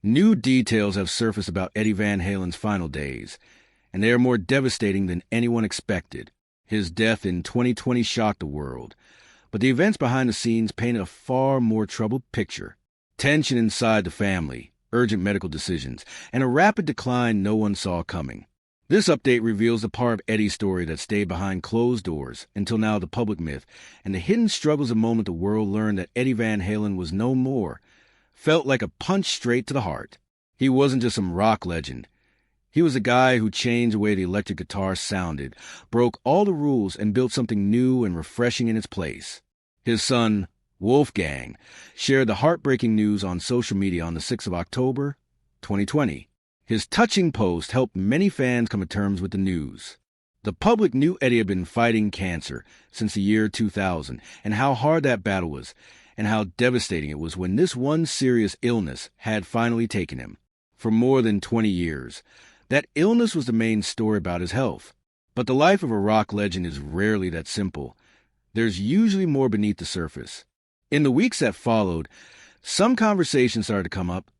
New details have surfaced about Eddie Van Halen's final days, and they are more devastating than anyone expected. His death in 2020 shocked the world, but the events behind the scenes painted a far more troubled picture. Tension inside the family, urgent medical decisions, and a rapid decline no one saw coming. This update reveals the part of Eddie's story that stayed behind closed doors until now the public myth, and the hidden struggles the moment the world learned that Eddie Van Halen was no more. Felt like a punch straight to the heart. He wasn't just some rock legend. He was a guy who changed the way the electric guitar sounded, broke all the rules, and built something new and refreshing in its place. His son, Wolfgang, shared the heartbreaking news on social media on the 6th of October, 2020. His touching post helped many fans come to terms with the news. The public knew Eddie had been fighting cancer since the year 2000, and how hard that battle was, and how devastating it was when this one serious illness had finally taken him. For more than 20 years, that illness was the main story about his health. But the life of a rock legend is rarely that simple. There's usually more beneath the surface. In the weeks that followed, some conversations started to come up,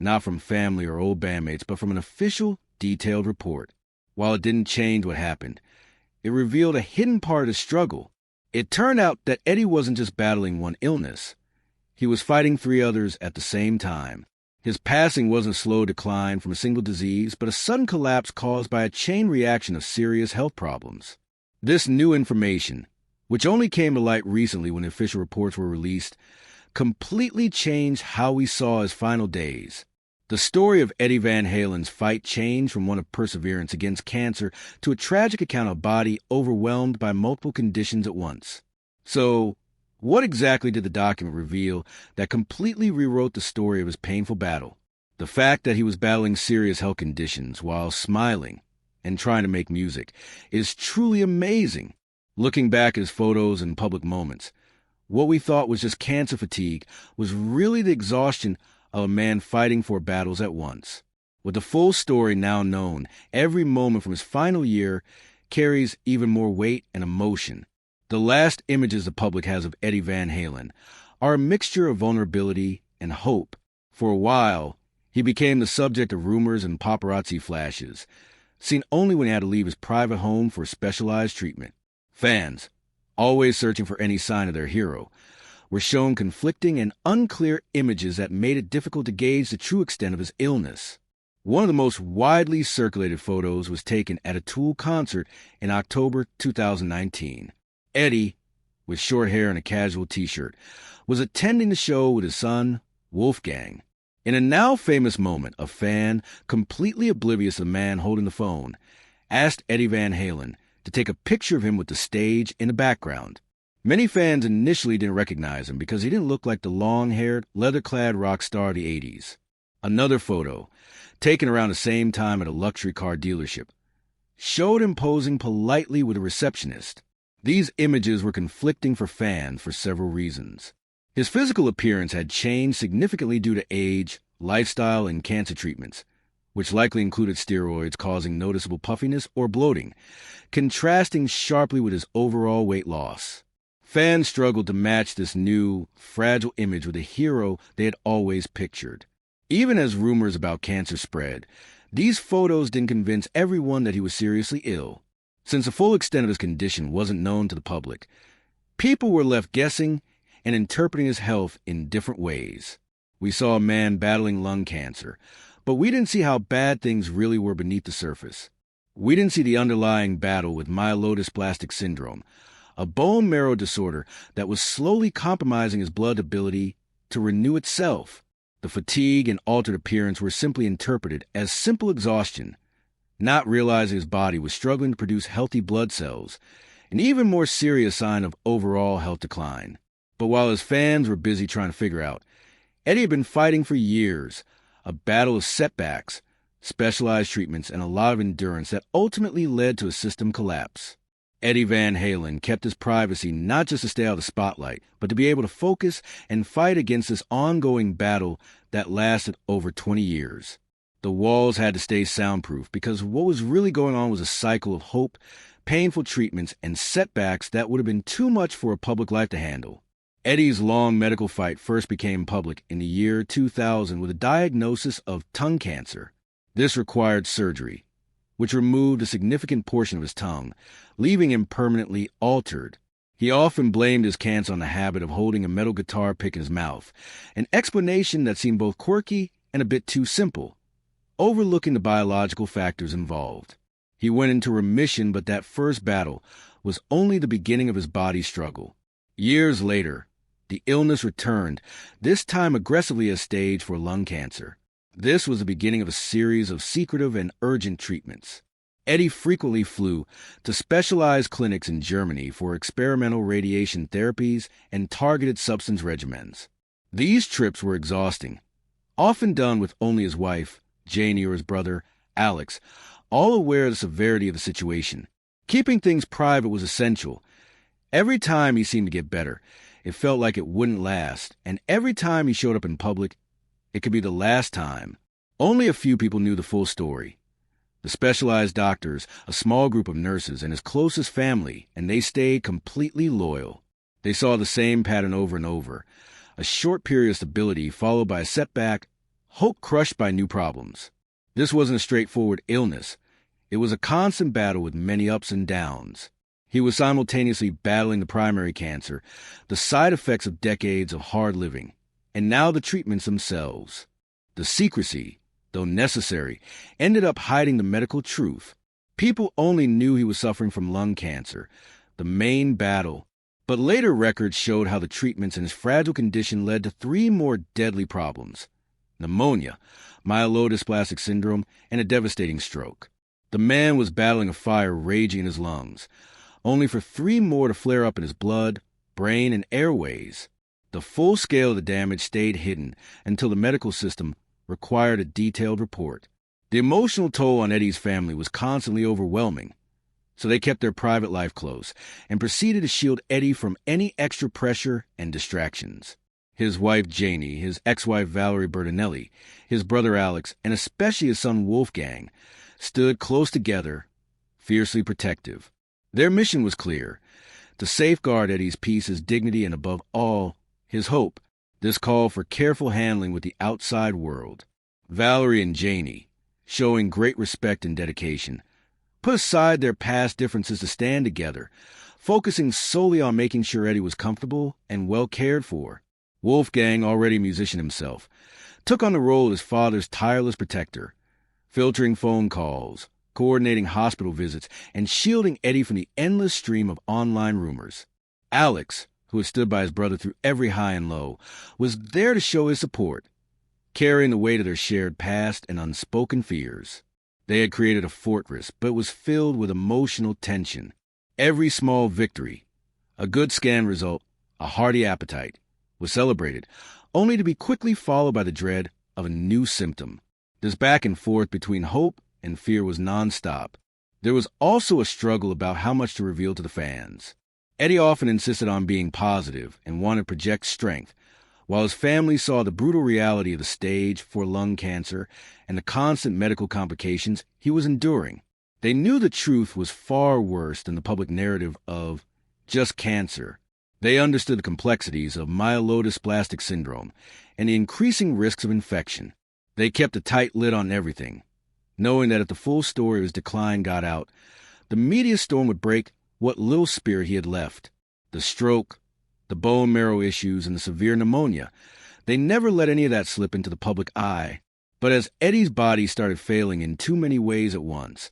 not from family or old bandmates, but from an official, detailed report. While it didn't change what happened, it revealed a hidden part of the struggle. It turned out that Eddie wasn't just battling one illness. He was fighting 3 others at the same time. His passing wasn't a slow decline from a single disease, but a sudden collapse caused by a chain reaction of serious health problems. This new information, which only came to light recently when the official reports were released, completely changed how we saw his final days. The story of Eddie Van Halen's fight changed from one of perseverance against cancer to a tragic account of a body overwhelmed by multiple conditions at once. So, what exactly did the document reveal that completely rewrote the story of his painful battle? The fact that he was battling serious health conditions while smiling and trying to make music is truly amazing. Looking back at his photos and public moments, what we thought was just cancer fatigue was really the exhaustion of a man fighting 4 battles at once. With the full story now known, every moment from his final year carries even more weight and emotion. The last images the public has of Eddie Van Halen are a mixture of vulnerability and hope. For a while, he became the subject of rumors and paparazzi flashes, seen only when he had to leave his private home for specialized treatment. Fans, always searching for any sign of their hero, were shown conflicting and unclear images that made it difficult to gauge the true extent of his illness. One of the most widely circulated photos was taken at a Tool concert in October 2019. Eddie, with short hair and a casual t-shirt, was attending the show with his son, Wolfgang. In a now famous moment, a fan, completely oblivious of the man holding the phone, asked Eddie Van Halen to take a picture of him with the stage in the background. Many fans initially didn't recognize him because he didn't look like the long-haired, leather-clad rock star of the 80s. Another photo, taken around the same time at a luxury car dealership, showed him posing politely with a receptionist. These images were conflicting for fans for several reasons. His physical appearance had changed significantly due to age, lifestyle, and cancer treatments, which likely included steroids causing noticeable puffiness or bloating, contrasting sharply with his overall weight loss. Fans struggled to match this new, fragile image with a hero they had always pictured. Even as rumors about cancer spread, these photos didn't convince everyone that he was seriously ill. Since the full extent of his condition wasn't known to the public, people were left guessing and interpreting his health in different ways. We saw a man battling lung cancer, but we didn't see how bad things really were beneath the surface. We didn't see the underlying battle with myelodysplastic syndrome, a bone marrow disorder that was slowly compromising his blood ability to renew itself. The fatigue and altered appearance were simply interpreted as simple exhaustion, not realizing his body was struggling to produce healthy blood cells, an even more serious sign of overall health decline. But while his fans were busy trying to figure out, Eddie had been fighting for years, a battle of setbacks, specialized treatments, and a lot of endurance that ultimately led to a system collapse. Eddie Van Halen kept his privacy not just to stay out of the spotlight, but to be able to focus and fight against this ongoing battle that lasted over 20 years. The walls had to stay soundproof because what was really going on was a cycle of hope, painful treatments, and setbacks that would have been too much for a public life to handle. Eddie's long medical fight first became public in the year 2000 with a diagnosis of tongue cancer. This required surgery, which removed a significant portion of his tongue, leaving him permanently altered. He often blamed his cancer on the habit of holding a metal guitar pick in his mouth, an explanation that seemed both quirky and a bit too simple, overlooking the biological factors involved. He went into remission, but that first battle was only the beginning of his body's struggle. Years later, the illness returned, this time aggressively as stage 4 lung cancer. This was the beginning of a series of secretive and urgent treatments. Eddie frequently flew to specialized clinics in Germany for experimental radiation therapies and targeted substance regimens. These trips were exhausting, often done with only his wife, Janie, or his brother, Alex, all aware of the severity of the situation. Keeping things private was essential. Every time he seemed to get better, it felt like it wouldn't last, and every time he showed up in public, it could be the last time. Only a few people knew the full story. The specialized doctors, a small group of nurses, and his closest family, and they stayed completely loyal. They saw the same pattern over and over. A short period of stability followed by a setback, hope crushed by new problems. This wasn't a straightforward illness. It was a constant battle with many ups and downs. He was simultaneously battling the primary cancer, the side effects of decades of hard living, and now the treatments themselves. The secrecy, though necessary, ended up hiding the medical truth. People only knew he was suffering from lung cancer, the main battle. But later records showed how the treatments in his fragile condition led to 3 more deadly problems: pneumonia, myelodysplastic syndrome, and a devastating stroke. The man was battling a fire raging in his lungs, only for 3 more to flare up in his blood, brain, and airways. The full scale of the damage stayed hidden until the medical system required a detailed report. The emotional toll on Eddie's family was constantly overwhelming, so they kept their private life close and proceeded to shield Eddie from any extra pressure and distractions. His wife Janie, his ex-wife Valerie Bertinelli, his brother Alex, and especially his son Wolfgang stood close together, fiercely protective. Their mission was clear: to safeguard Eddie's peace, his dignity, and above all, his hope. This called for careful handling with the outside world. Valerie and Janie, showing great respect and dedication, put aside their past differences to stand together, focusing solely on making sure Eddie was comfortable and well cared for. Wolfgang, already a musician himself, took on the role of his father's tireless protector, filtering phone calls, coordinating hospital visits, and shielding Eddie from the endless stream of online rumors. Alex, who had stood by his brother through every high and low, was there to show his support, carrying the weight of their shared past and unspoken fears. They had created a fortress, but it was filled with emotional tension. Every small victory, a good scan result, a hearty appetite, was celebrated, only to be quickly followed by the dread of a new symptom. This back and forth between hope and fear was nonstop. There was also a struggle about how much to reveal to the fans. Eddie often insisted on being positive and wanted to project strength, while his family saw the brutal reality of the stage 4 lung cancer and the constant medical complications he was enduring. They knew the truth was far worse than the public narrative of just cancer. They understood the complexities of myelodysplastic syndrome and the increasing risks of infection. They kept a tight lid on everything, knowing that if the full story of his decline got out, the media storm would break what little spirit he had left. The stroke, the bone marrow issues, and the severe pneumonia. They never let any of that slip into the public eye. But as Eddie's body started failing in too many ways at once,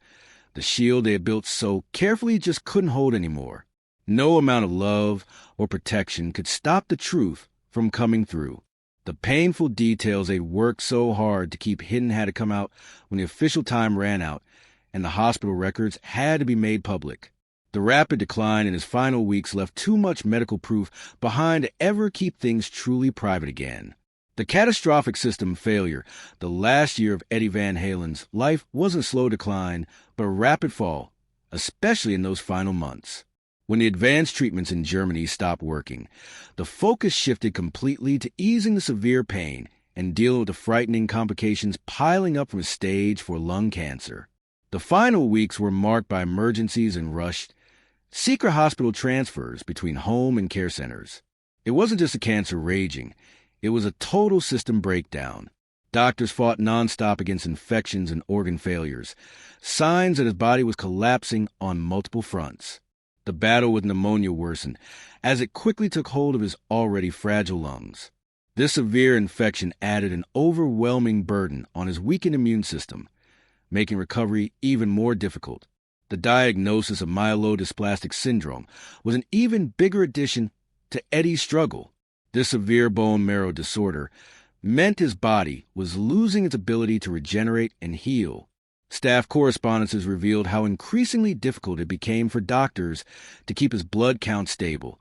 the shield they had built so carefully just couldn't hold anymore. No amount of love or protection could stop the truth from coming through. The painful details they'd worked so hard to keep hidden had to come out when the official time ran out, and the hospital records had to be made public. The rapid decline in his final weeks left too much medical proof behind to ever keep things truly private again. The catastrophic system failure, the last year of Eddie Van Halen's life, wasn't slow decline, but a rapid fall, especially in those final months. When the advanced treatments in Germany stopped working, the focus shifted completely to easing the severe pain and dealing with the frightening complications piling up from his stage 4 lung cancer. The final weeks were marked by emergencies and rushed, secret hospital transfers between home and care centers. It wasn't just a cancer raging. It was a total system breakdown. Doctors fought nonstop against infections and organ failures, signs that his body was collapsing on multiple fronts. The battle with pneumonia worsened as it quickly took hold of his already fragile lungs. This severe infection added an overwhelming burden on his weakened immune system, making recovery even more difficult. The diagnosis of myelodysplastic syndrome was an even bigger addition to Eddie's struggle. This severe bone marrow disorder meant his body was losing its ability to regenerate and heal. Staff correspondences revealed how increasingly difficult it became for doctors to keep his blood count stable,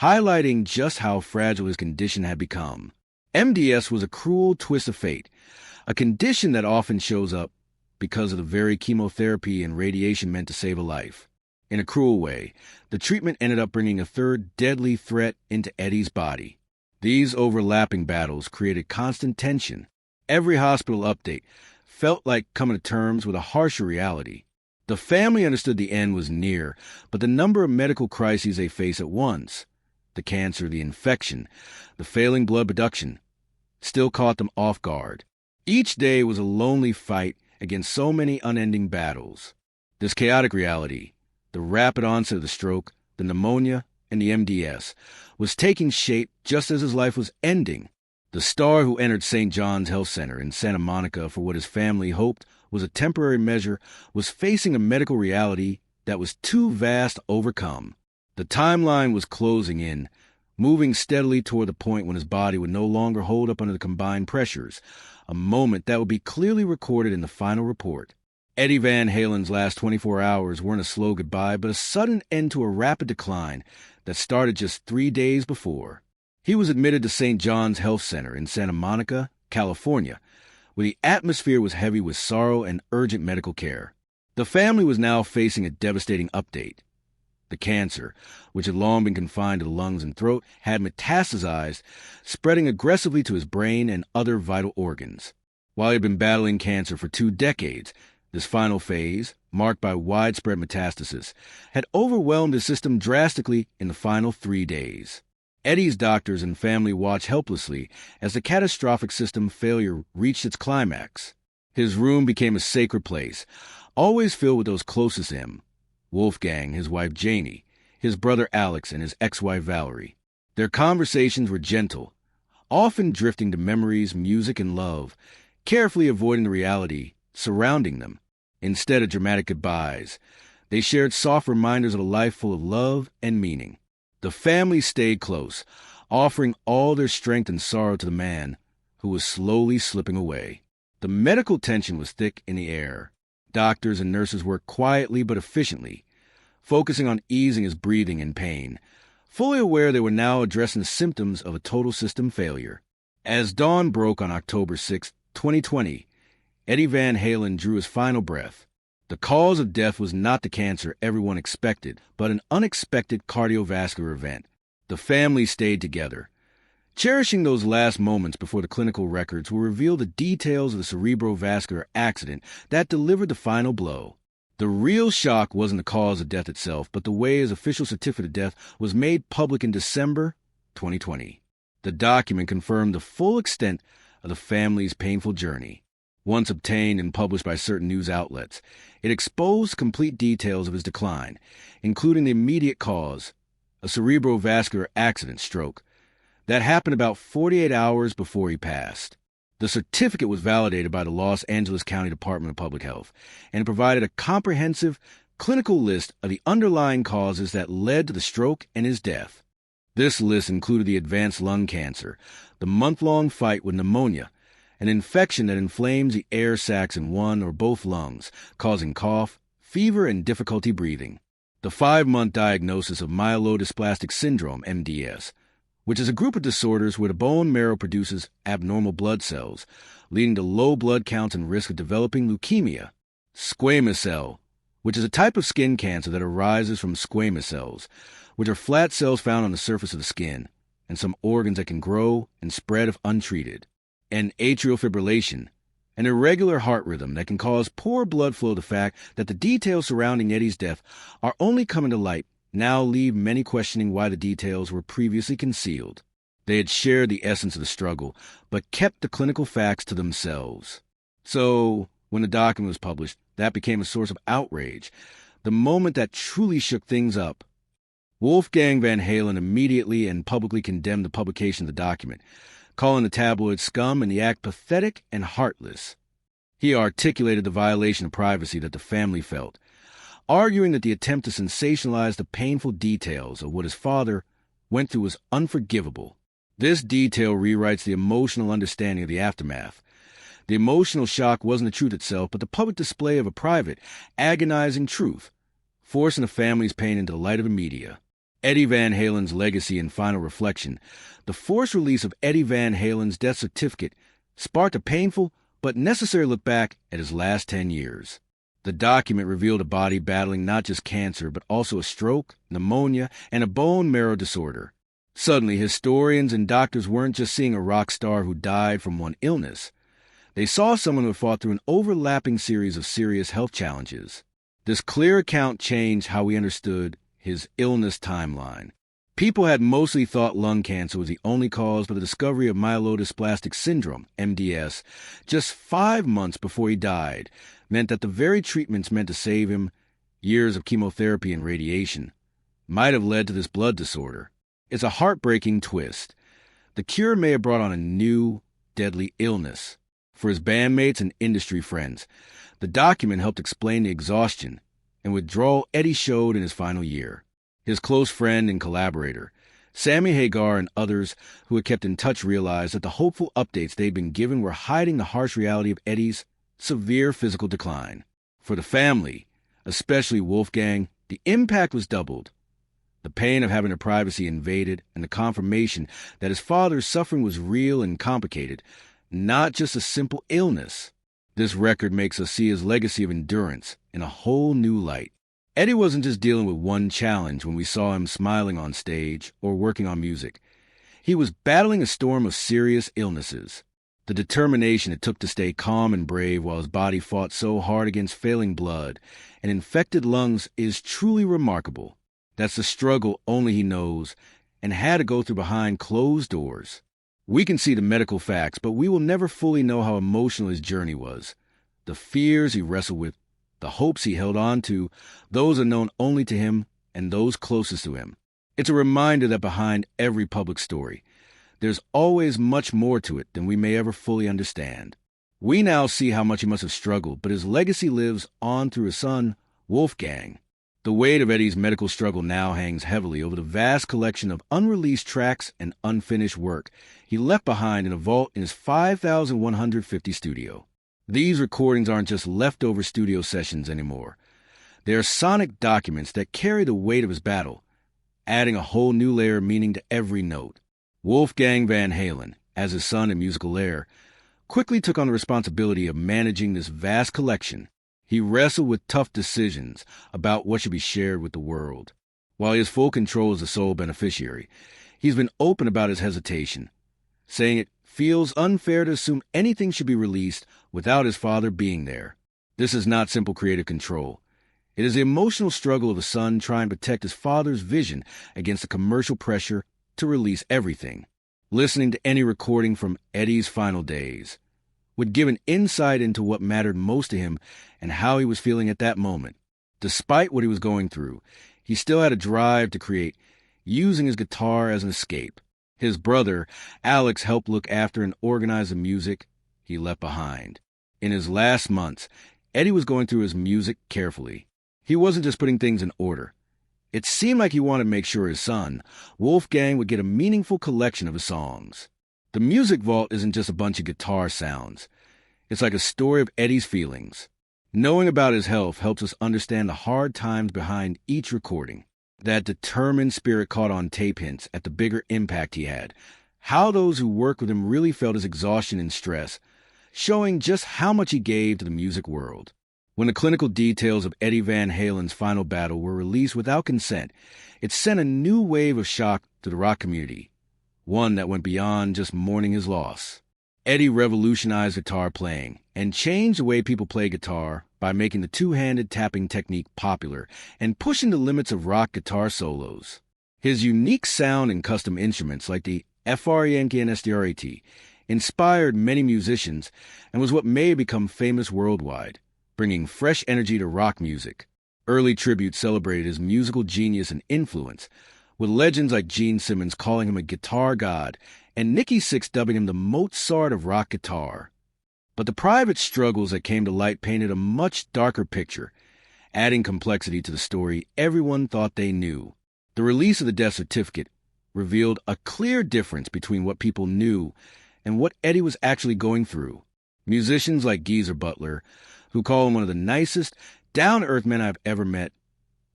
highlighting just how fragile his condition had become. MDS was a cruel twist of fate, a condition that often shows up because of the very chemotherapy and radiation meant to save a life. In a cruel way, the treatment ended up bringing a third deadly threat into Eddie's body. These overlapping battles created constant tension. Every hospital update felt like coming to terms with a harsher reality. The family understood the end was near, but the number of medical crises they faced at once, the cancer, the infection, the failing blood production, still caught them off guard. Each day was a lonely fight against so many unending battles. This chaotic reality, the rapid onset of the stroke, the pneumonia, and the MDS, was taking shape just as his life was ending. The star who entered St. John's Health Center in Santa Monica for what his family hoped was a temporary measure was facing a medical reality that was too vast to overcome. The timeline was closing in, moving steadily toward the point when his body would no longer hold up under the combined pressures, a moment that would be clearly recorded in the final report. Eddie Van Halen's last 24 hours weren't a slow goodbye, but a sudden end to a rapid decline that started just 3 days before. He was admitted to St. John's Health Center in Santa Monica, California, where the atmosphere was heavy with sorrow and urgent medical care. The family was now facing a devastating update. The cancer, which had long been confined to the lungs and throat, had metastasized, spreading aggressively to his brain and other vital organs. While he had been battling cancer for 2 decades, this final phase, marked by widespread metastasis, had overwhelmed his system drastically in the final 3 days. Eddie's doctors and family watched helplessly as the catastrophic system failure reached its climax. His room became a sacred place, always filled with those closest to him: Wolfgang, his wife Janie, his brother Alex, and his ex-wife Valerie. Their conversations were gentle, often drifting to memories, music, and love, carefully avoiding the reality surrounding them. Instead of dramatic goodbyes, they shared soft reminders of a life full of love and meaning. The family stayed close, offering all their strength and sorrow to the man who was slowly slipping away. The medical tension was thick in the air. Doctors and nurses worked quietly but efficiently, focusing on easing his breathing and pain, fully aware they were now addressing the symptoms of a total system failure. As dawn broke on October 6, 2020, Eddie Van Halen drew his final breath. The cause of death was not the cancer everyone expected, but an unexpected cardiovascular event. The family stayed together, cherishing those last moments before the clinical records will reveal the details of the cerebrovascular accident that delivered the final blow. The real shock wasn't the cause of death itself, but the way his official certificate of death was made public in December 2020. The document confirmed the full extent of the family's painful journey. Once obtained and published by certain news outlets, it exposed complete details of his decline, including the immediate cause, a cerebrovascular accident, stroke, that happened about 48 hours before he passed. The certificate was validated by the Los Angeles County Department of Public Health and provided a comprehensive clinical list of the underlying causes that led to the stroke and his death. This list included the advanced lung cancer, the month-long fight with pneumonia, an infection that inflames the air sacs in one or both lungs, causing cough, fever, and difficulty breathing. The 5-month diagnosis of myelodysplastic syndrome, MDS, which is a group of disorders where the bone marrow produces abnormal blood cells, leading to low blood counts and risk of developing leukemia. Squamous cell, which is a type of skin cancer that arises from squamous cells, which are flat cells found on the surface of the skin, and some organs that can grow and spread if untreated. And atrial fibrillation, an irregular heart rhythm that can cause poor blood flow. The fact that the details surrounding Eddie's death are only coming to light now leave many questioning why the details were previously concealed. They had shared the essence of the struggle, but kept the clinical facts to themselves. So, when the document was published, that became a source of outrage, the moment that truly shook things up. Wolfgang Van Halen immediately and publicly condemned the publication of the document, calling the tabloid scum and the act pathetic and heartless. He articulated the violation of privacy that the family felt, arguing that the attempt to sensationalize the painful details of what his father went through was unforgivable. This detail rewrites the emotional understanding of the aftermath. The emotional shock wasn't the truth itself, but the public display of a private, agonizing truth, forcing the family's pain into the light of the media. Eddie Van Halen's legacy and final reflection. The forced release of Eddie Van Halen's death certificate sparked a painful but necessary look back at his last 10 years. The document revealed a body battling not just cancer, but also a stroke, pneumonia, and a bone marrow disorder. Suddenly, historians and doctors weren't just seeing a rock star who died from one illness. They saw someone who had fought through an overlapping series of serious health challenges. This clear account changed how we understood his illness timeline. People had mostly thought lung cancer was the only cause, but the discovery of myelodysplastic syndrome, MDS, just 5 months before he died, meant that the very treatments meant to save him, years of chemotherapy and radiation, might have led to this blood disorder. It's a heartbreaking twist. The cure may have brought on a new, deadly illness. For his bandmates and industry friends, the document helped explain the exhaustion and withdrawal Eddie showed in his final year. His close friend and collaborator, Sammy Hagar, and others who had kept in touch realized that the hopeful updates they'd been given were hiding the harsh reality of Eddie's severe physical decline. For the family, especially Wolfgang, the impact was doubled. The pain of having their privacy invaded and the confirmation that his father's suffering was real and complicated, not just a simple illness. This record makes us see his legacy of endurance in a whole new light. Eddie wasn't just dealing with one challenge when we saw him smiling on stage or working on music. He was battling a storm of serious illnesses. The determination it took to stay calm and brave while his body fought so hard against failing blood and infected lungs is truly remarkable. That's the struggle only he knows and had to go through behind closed doors. We can see the medical facts, but we will never fully know how emotional his journey was. The fears he wrestled with, the hopes he held on to, those are known only to him and those closest to him. It's a reminder that behind every public story, there's always much more to it than we may ever fully understand. We now see how much he must have struggled, but his legacy lives on through his son, Wolfgang. The weight of Eddie's medical struggle now hangs heavily over the vast collection of unreleased tracks and unfinished work he left behind in a vault in his 5,150 studio. These recordings aren't just leftover studio sessions anymore. They are sonic documents that carry the weight of his battle, adding a whole new layer of meaning to every note. Wolfgang Van Halen, as his son and musical heir, quickly took on the responsibility of managing this vast collection. He wrestled with tough decisions about what should be shared with the world. While he has full control as the sole beneficiary, he's been open about his hesitation, saying it feels unfair to assume anything should be released without his father being there. This is not simple creative control. It is the emotional struggle of a son trying to protect his father's vision against the commercial pressure to release everything. Listening to any recording from Eddie's final days would give an insight into what mattered most to him and how he was feeling at that moment. Despite what he was going through, he still had a drive to create, using his guitar as an escape. His brother, Alex, helped look after and organize the music he left behind. In his last months, Eddie was going through his music carefully. He wasn't just putting things in order. It seemed like he wanted to make sure his son, Wolfgang, would get a meaningful collection of his songs. The music vault isn't just a bunch of guitar sounds. It's like a story of Eddie's feelings. Knowing about his health helps us understand the hard times behind each recording. That determined spirit caught on tape hints at the bigger impact he had. How those who worked with him really felt his exhaustion and stress, showing just how much he gave to the music world. When the clinical details of Eddie Van Halen's final battle were released without consent, it sent a new wave of shock to the rock community. One that went beyond just mourning his loss. Eddie revolutionized guitar playing and changed the way people play guitar by making the two-handed tapping technique popular and pushing the limits of rock guitar solos. His unique sound and custom instruments like the F-R-E-N-K-N-S-T-R-A-T, inspired many musicians and was what may have become famous worldwide, bringing fresh energy to rock music. Early tributes celebrated his musical genius and influence, with legends like Gene Simmons calling him a guitar god and Nikki Sixx dubbing him the Mozart of rock guitar. But the private struggles that came to light painted a much darker picture, adding complexity to the story everyone thought they knew. The release of the death certificate revealed a clear difference between what people knew and what Eddie was actually going through. Musicians like Geezer Butler, who call him one of the nicest, down-to-earth men I've ever met,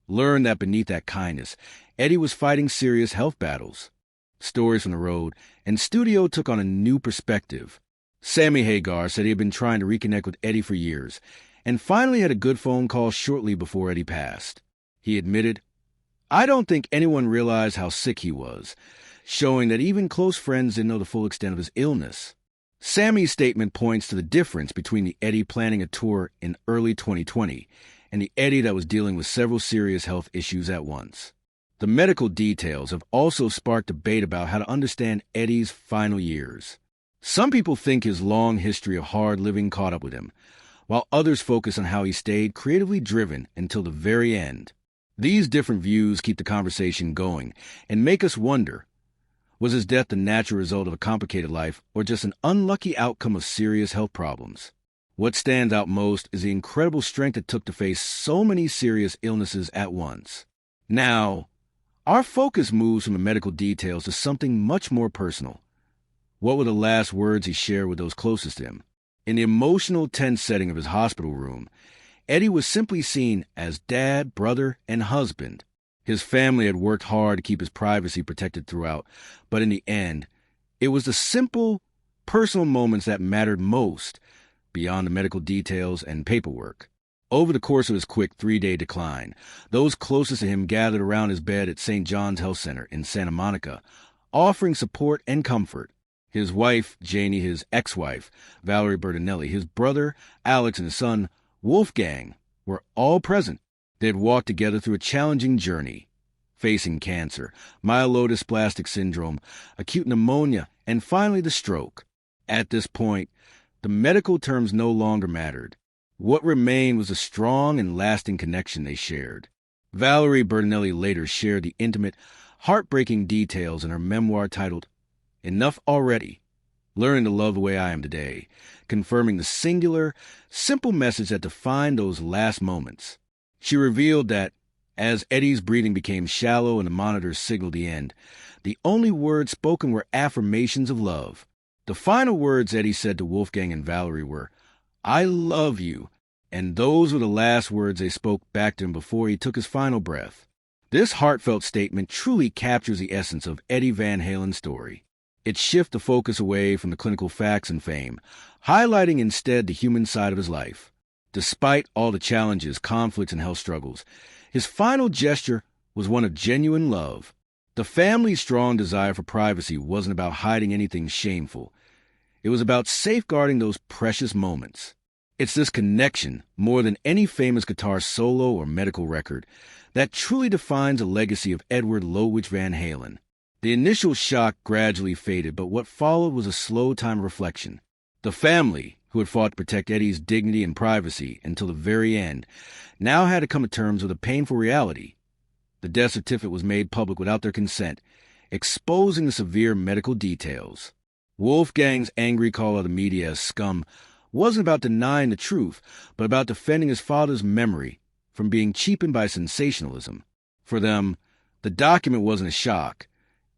learned that beneath that kindness, Eddie was fighting serious health battles. Stories from the road and studio took on a new perspective. Sammy Hagar said he had been trying to reconnect with Eddie for years, and finally had a good phone call shortly before Eddie passed. He admitted, "I don't think anyone realized how sick he was," showing that even close friends didn't know the full extent of his illness. Sammy's statement points to the difference between the Eddie planning a tour in early 2020 and the Eddie that was dealing with several serious health issues at once. The medical details have also sparked debate about how to understand Eddie's final years. Some people think his long history of hard living caught up with him, while others focus on how he stayed creatively driven until the very end. These different views keep the conversation going and make us wonder, was his death the natural result of a complicated life or just an unlucky outcome of serious health problems? What stands out most is the incredible strength it took to face so many serious illnesses at once. Now, our focus moves from the medical details to something much more personal. What were the last words he shared with those closest to him? In the emotional, tense setting of his hospital room, Eddie was simply seen as dad, brother, and husband. His family had worked hard to keep his privacy protected throughout, but in the end, it was the simple, personal moments that mattered most, beyond the medical details and paperwork. Over the course of his quick 3-day decline, those closest to him gathered around his bed at St. John's Health Center in Santa Monica, offering support and comfort. His wife, Janie, his ex-wife, Valerie Bertinelli, his brother, Alex, and his son, Wolfgang, were all present. They had walked together through a challenging journey, facing cancer, myelodysplastic syndrome, acute pneumonia, and finally the stroke. At this point, the medical terms no longer mattered. What remained was a strong and lasting connection they shared. Valerie Bertinelli later shared the intimate, heartbreaking details in her memoir titled Enough Already, Learning to Love the Way I Am Today, confirming the singular, simple message that defined those last moments. She revealed that, as Eddie's breathing became shallow and the monitors signaled the end, the only words spoken were affirmations of love. The final words Eddie said to Wolfgang and Valerie were, "I love you," and those were the last words they spoke back to him before he took his final breath. This heartfelt statement truly captures the essence of Eddie Van Halen's story. It shifts the focus away from the clinical facts and fame, highlighting instead the human side of his life. Despite all the challenges, conflicts, and health struggles, his final gesture was one of genuine love. The family's strong desire for privacy wasn't about hiding anything shameful. It was about safeguarding those precious moments. It's this connection, more than any famous guitar solo or medical record, that truly defines the legacy of Edward Lowitch Van Halen. The initial shock gradually faded, but what followed was a slow time of reflection. The family, who had fought to protect Eddie's dignity and privacy until the very end, now had to come to terms with a painful reality. The death certificate was made public without their consent, exposing the severe medical details. Wolfgang's angry call of the media as scum wasn't about denying the truth, but about defending his father's memory from being cheapened by sensationalism. For them, the document wasn't a shock.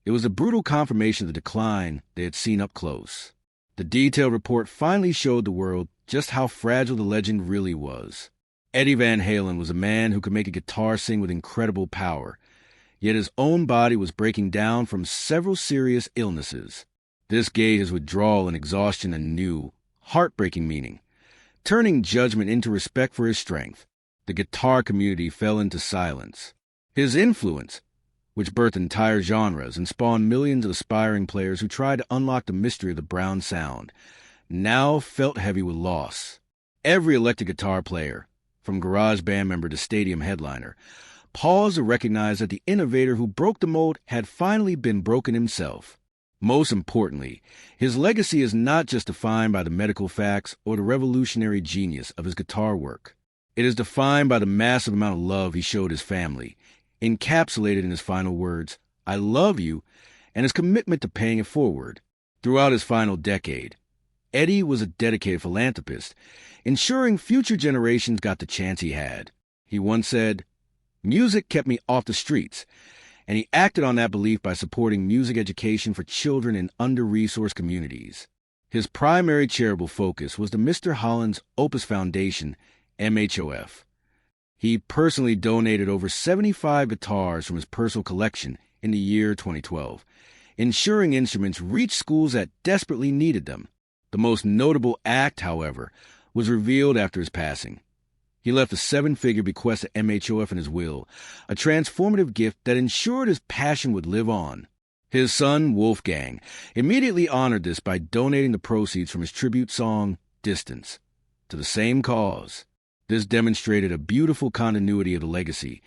It was a brutal confirmation of the decline they had seen up close. The detailed report finally showed the world just how fragile the legend really was. Eddie Van Halen was a man who could make a guitar sing with incredible power, yet his own body was breaking down from several serious illnesses. This gave his withdrawal and exhaustion a new, heartbreaking meaning, turning judgment into respect for his strength. The guitar community fell into silence. His influence, which birthed entire genres and spawned millions of aspiring players who tried to unlock the mystery of the brown sound, now felt heavy with loss. Every electric guitar player, from garage band member to stadium headliner, paused to recognize that the innovator who broke the mold had finally been broken himself. Most importantly, his legacy is not just defined by the medical facts or the revolutionary genius of his guitar work. It is defined by the massive amount of love he showed his family, encapsulated in his final words, "I love you," and his commitment to paying it forward. Throughout his final decade, Eddie was a dedicated philanthropist, ensuring future generations got the chance he had. He once said, "Music kept me off the streets," and he acted on that belief by supporting music education for children in under-resourced communities. His primary charitable focus was the Mr. Holland's Opus Foundation, MHOF. He personally donated over 75 guitars from his personal collection in the year 2012, ensuring instruments reached schools that desperately needed them. The most notable act, however, was revealed after his passing. He left a 7-figure bequest to MHOF in his will, a transformative gift that ensured his passion would live on. His son, Wolfgang, immediately honored this by donating the proceeds from his tribute song, "Distance," to the same cause. This demonstrated a beautiful continuity of the legacy,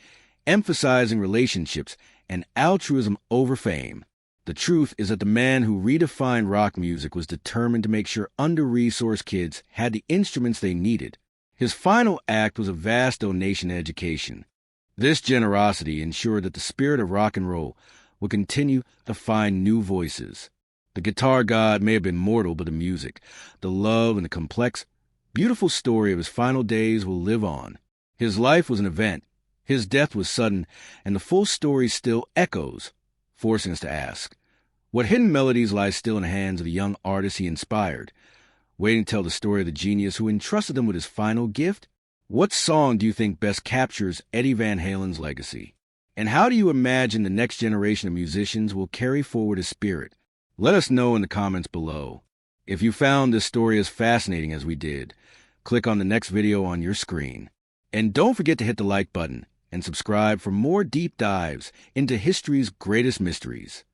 emphasizing relationships and altruism over fame. The truth is that the man who redefined rock music was determined to make sure under-resourced kids had the instruments they needed. His final act was a vast donation to education. This generosity ensured that the spirit of rock and roll would continue to find new voices. The guitar god may have been mortal, but the music, the love, and the complex, beautiful story of his final days will live on. His life was an event. His death was sudden, and the full story still echoes, forcing us to ask, what hidden melodies lie still in the hands of the young artists he inspired, waiting to tell the story of the genius who entrusted them with his final gift? What song do you think best captures Eddie Van Halen's legacy? And how do you imagine the next generation of musicians will carry forward his spirit? Let us know in the comments below. If you found this story as fascinating as we did, click on the next video on your screen. And don't forget to hit the like button and subscribe for more deep dives into history's greatest mysteries.